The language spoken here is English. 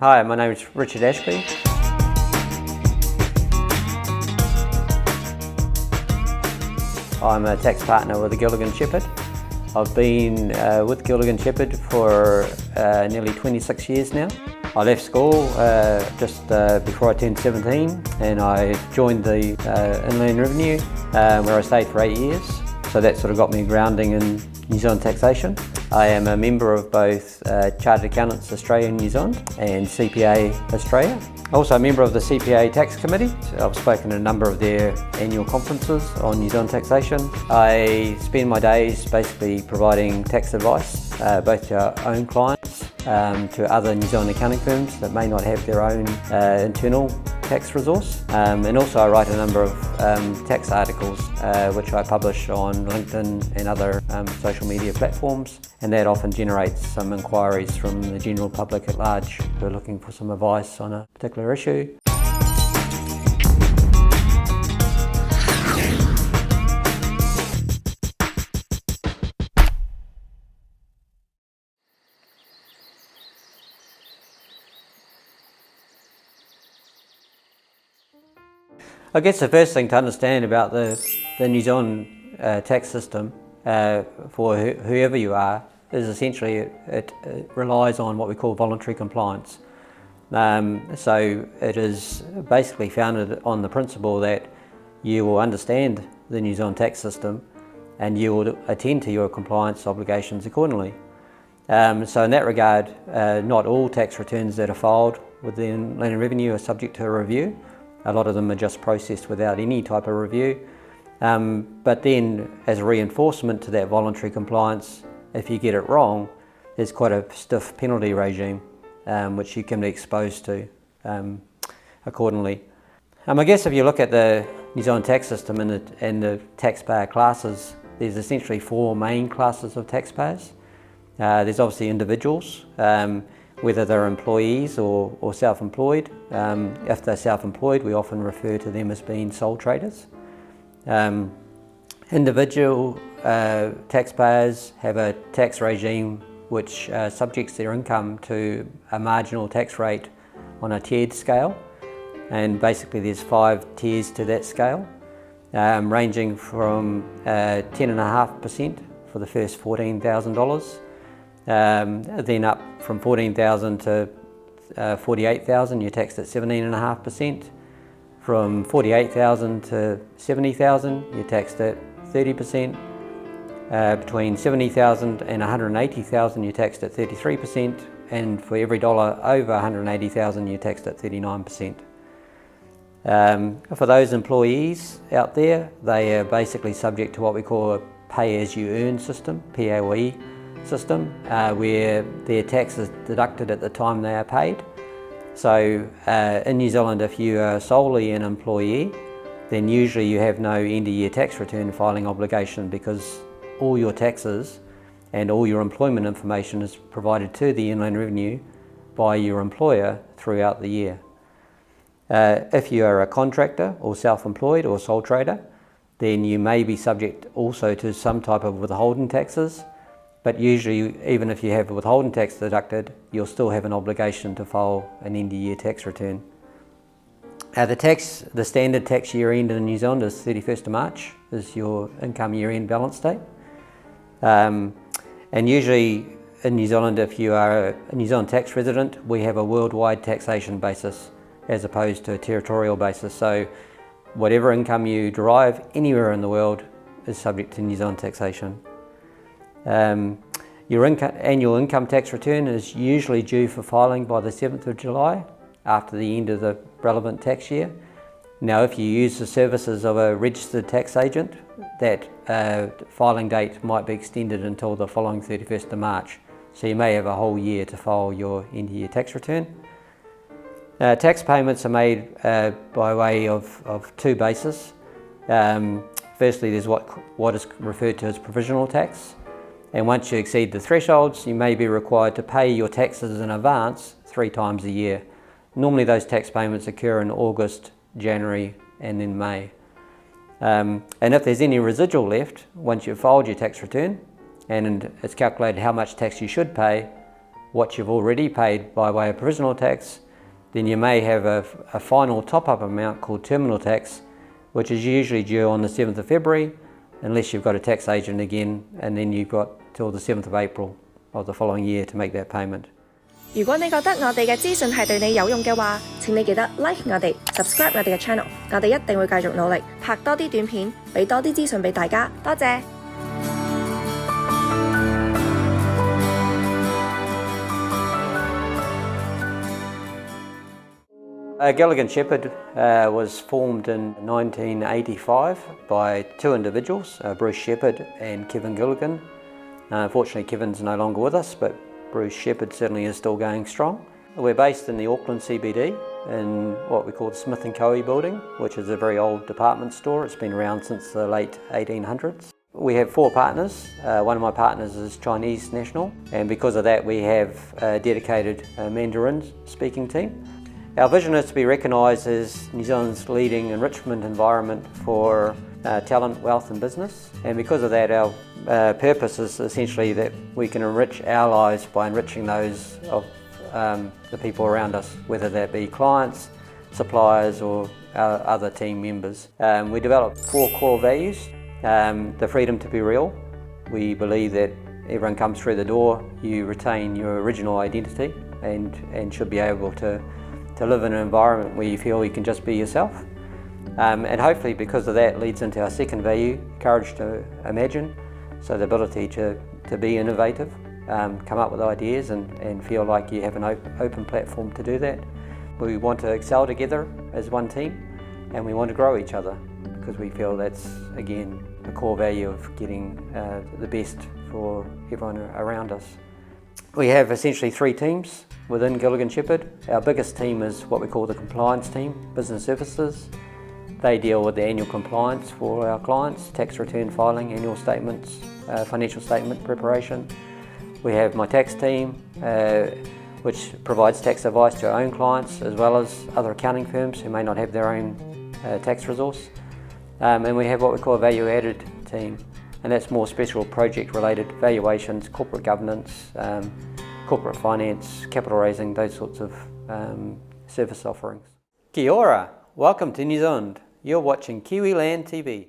Hi, my name is Richard Ashby. I'm a tax partner with the Gilligan Sheppard. I've been with Gilligan Sheppard for nearly 26 years now. I left school just before I turned 17 and I joined the Inland Revenue where I stayed for 8 years. So that sort of got me grounding in New Zealand taxation. I am a member of both Chartered Accountants Australia and New Zealand and CPA Australia. Also a member of the CPA Tax Committee. I've spoken at a number of their annual conferences on New Zealand taxation. I spend my days basically providing tax advice both to our own clients, to other New Zealand accounting firms that may not have their own internal tax resource, and also I write a number of tax articles which I publish on LinkedIn and other social media platforms, and that often generates some inquiries from the general public at large who are looking for some advice on a particular issue. I guess the first thing to understand about the New Zealand tax system for whoever you are is essentially it relies on what we call voluntary compliance. So it is basically founded on the principle that you will understand the New Zealand tax system and you will attend to your compliance obligations accordingly. So in that regard, not all tax returns that are filed with the Inland Revenue are subject to a review. A lot of them are just processed without any type of review. But then as a reinforcement to that voluntary compliance, if you get it wrong, there's quite a stiff penalty regime which you can be exposed to accordingly. I guess if you look at the New Zealand tax system and the taxpayer classes, there's essentially four main classes of taxpayers. There's obviously individuals, whether they're employees or self-employed. If they're self-employed, we often refer to them as being sole traders. Individual taxpayers have a tax regime which subjects their income to a marginal tax rate on a tiered scale, and basically there's 5 tiers to that scale, ranging from 10.5% for the first $14,000, then up from $14,000 to $48,000, you're taxed at 17.5%. From $48,000 to $70,000, you're taxed at 30%. Between $70,000 and $180,000, you're taxed at 33%. And for every dollar over $180,000, you're taxed at 39%. For those employees out there, they are basically subject to what we call a pay-as-you-earn system, PAYE system, where their tax is deducted at the time they are paid. So in New Zealand, if you are solely an employee, then usually you have no end-of-year tax return filing obligation because all your taxes and all your employment information is provided to the Inland Revenue by your employer throughout the year. If you are a contractor or self-employed or sole trader, then you may be subject also to some type of withholding taxes. But usually, even if you have withholding tax deducted, you'll still have an obligation to file an end-of-year tax return. The standard tax year end in New Zealand is 31st of March, is your income year end balance date. And usually in New Zealand, if you are a New Zealand tax resident, we have a worldwide taxation basis as opposed to a territorial basis. So whatever income you derive anywhere in the world is subject to New Zealand taxation. Your annual income tax return is usually due for filing by the 7th of July after the end of the relevant tax year. Now, if you use the services of a registered tax agent, that filing date might be extended until the following 31st of March. So you may have a whole year to file your end-of-year tax return. Tax payments are made by way of two bases. Firstly, there's what is referred to as provisional tax. And once you exceed the thresholds, you may be required to pay your taxes in advance 3 times a year. Normally those tax payments occur in August, January and then May. And if there's any residual left, once you've filed your tax return and it's calculated how much tax you should pay, what you've already paid by way of provisional tax, then you may have a final top-up amount called terminal tax, which is usually due on the 7th of February, unless you've got a tax agent again, and then you've got till the 7th of April of the following year to make that payment. 如果你覺得我哋嘅資訊係對你有用嘅話，請你記得 like 我哋 ，subscribe 我哋嘅 channel， 我哋一定會繼續努力拍多啲短片，俾多啲資訊俾大家。多謝。Gilligan Sheppard was formed in 1985 by two individuals, Bruce Sheppard and Kevin Gilligan. Unfortunately, Kevin's no longer with us, but Bruce Sheppard certainly is still going strong. We're based in the Auckland CBD in what we call the Smith & Co building, which is a very old department store. It's been around since the late 1800s. We have four partners. One of my partners is Chinese national, and because of that we have a dedicated Mandarin speaking team. Our vision is to be recognised as New Zealand's leading enrichment environment for talent, wealth and business, and because of that our purpose is essentially that we can enrich our lives by enriching those of the people around us, whether that be clients, suppliers or our other team members. We develop four core values. The freedom to be real. We believe that everyone comes through the door, you retain your original identity and should be able to live in an environment where you feel you can just be yourself. And hopefully because of that leads into our second value, courage to imagine, so the ability to be innovative, come up with ideas and feel like you have an open platform to do that. We want to excel together as one team and we want to grow each other because we feel that's again the core value of getting the best for everyone around us. We have essentially three teams within Gilligan Sheppard. Our biggest team is what we call the compliance team, business services. They deal with the annual compliance for our clients, tax return filing, annual statements, financial statement preparation. We have my tax team, which provides tax advice to our own clients as well as other accounting firms who may not have their own tax resource. And we have what we call a value-added team, and that's more special project-related valuations, corporate governance, corporate finance, capital raising, those sorts of service offerings. Kia ora, welcome to New Zealand. You're watching Kiwiland TV.